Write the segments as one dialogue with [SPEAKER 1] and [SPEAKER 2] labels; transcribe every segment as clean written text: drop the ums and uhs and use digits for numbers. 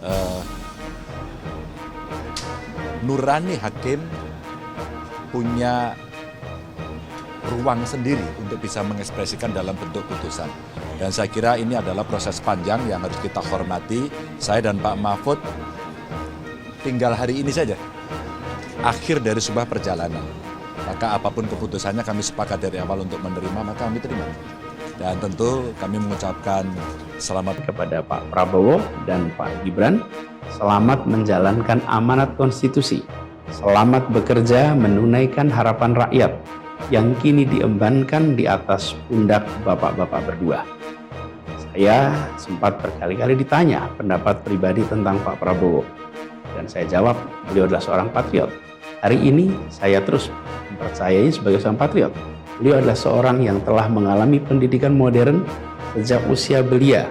[SPEAKER 1] eh, nurani hakim punya ruang sendiri untuk bisa mengekspresikan dalam bentuk putusan. Dan saya kira ini adalah proses panjang yang harus kita hormati. Saya dan Pak Mahfud tinggal hari ini saja, akhir dari sebuah perjalanan. Maka apapun keputusannya kami sepakat dari awal untuk menerima, maka kami terima. Dan tentu kami mengucapkan selamat
[SPEAKER 2] kepada Pak Prabowo dan Pak Gibran. Selamat menjalankan amanat konstitusi. Selamat bekerja menunaikan harapan rakyat yang kini diembankan di atas pundak bapak-bapak berdua. Saya sempat berkali-kali ditanya pendapat pribadi tentang Pak Prabowo. Dan saya jawab, beliau adalah seorang patriot. Hari ini saya terus mempercayai sebagai seorang patriot. Beliau adalah seorang yang telah mengalami pendidikan modern sejak usia belia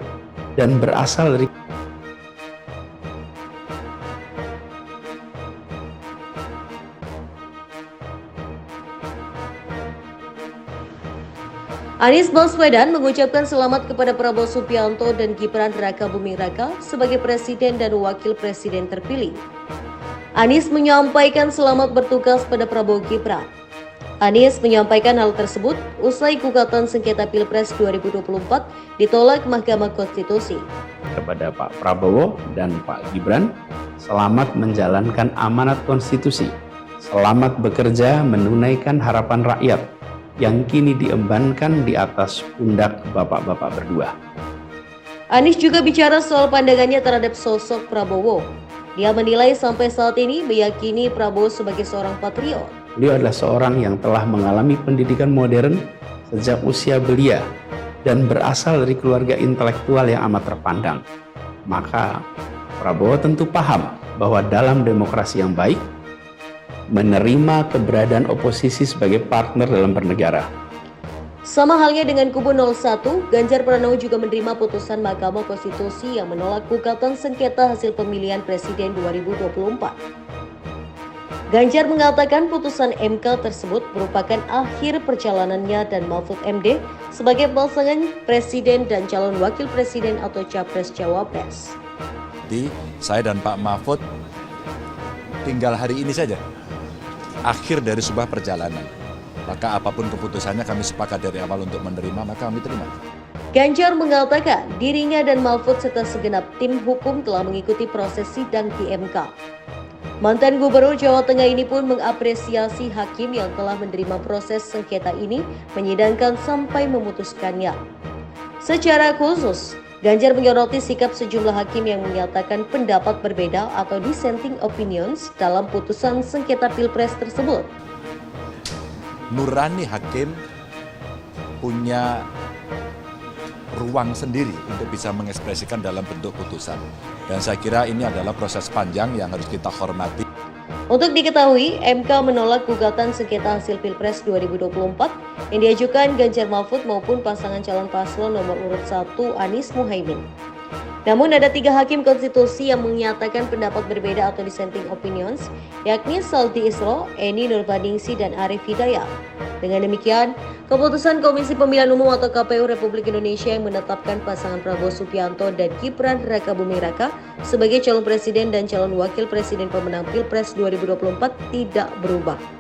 [SPEAKER 2] dan berasal dari
[SPEAKER 3] Anies Baswedan mengucapkan selamat kepada Prabowo Subianto dan Gibran Rakabuming Raka sebagai Presiden dan Wakil Presiden terpilih. Anies menyampaikan selamat bertugas pada Prabowo Gibran. Anies menyampaikan hal tersebut usai gugatan sengketa Pilpres 2024 ditolak Mahkamah Konstitusi.
[SPEAKER 2] Kepada Pak Prabowo dan Pak Gibran, selamat menjalankan amanat konstitusi. Selamat bekerja menunaikan harapan rakyat yang kini diembankan di atas pundak bapak-bapak berdua.
[SPEAKER 3] Anies juga bicara soal pandangannya terhadap sosok Prabowo. Dia menilai sampai saat ini meyakini Prabowo sebagai seorang patriot.
[SPEAKER 2] Beliau adalah seorang yang telah mengalami pendidikan modern sejak usia belia dan berasal dari keluarga intelektual yang amat terpandang. Maka Prabowo tentu paham bahwa dalam demokrasi yang baik, menerima keberadaan oposisi sebagai partner dalam bernegara.
[SPEAKER 3] Sama halnya dengan kubu 01, Ganjar Pranowo juga menerima putusan Mahkamah Konstitusi yang menolak gugatan sengketa hasil pemilihan presiden 2024. Ganjar mengatakan putusan MK tersebut merupakan akhir perjalanannya dan Mahfud MD sebagai pasangan presiden dan calon wakil presiden atau capres-cawapres.
[SPEAKER 1] Saya dan Pak Mahfud tinggal hari ini saja, akhir dari sebuah perjalanan. Maka apapun keputusannya kami sepakat dari awal untuk menerima, maka kami terima.
[SPEAKER 3] Ganjar mengatakan dirinya dan Mahfud serta segenap tim hukum telah mengikuti proses sidang di MK. Mantan Gubernur Jawa Tengah ini pun mengapresiasi hakim yang telah menerima proses sengketa ini menyidangkan sampai memutuskannya. Secara khusus, Ganjar menyoroti sikap sejumlah hakim yang menyatakan pendapat berbeda atau dissenting opinions dalam putusan sengketa Pilpres tersebut.
[SPEAKER 1] Nurani hakim punya ruang sendiri untuk bisa mengekspresikan dalam bentuk putusan. Dan saya kira ini adalah proses panjang yang harus kita hormati.
[SPEAKER 3] Untuk diketahui, MK menolak gugatan sengketa hasil Pilpres 2024 yang diajukan Ganjar Mahfud maupun pasangan calon paslon nomor urut 1 Anies Muhaimin. Namun ada 3 hakim konstitusi yang menyatakan pendapat berbeda atau dissenting opinions, yakni Saldi Isro, Eni Nurbaningsi, dan Arief Hidayat. Dengan demikian, keputusan Komisi Pemilihan Umum atau KPU Republik Indonesia yang menetapkan pasangan Prabowo Subianto dan Gibran Rakabuming Raka sebagai calon presiden dan calon wakil presiden pemenang Pilpres 2024 tidak berubah.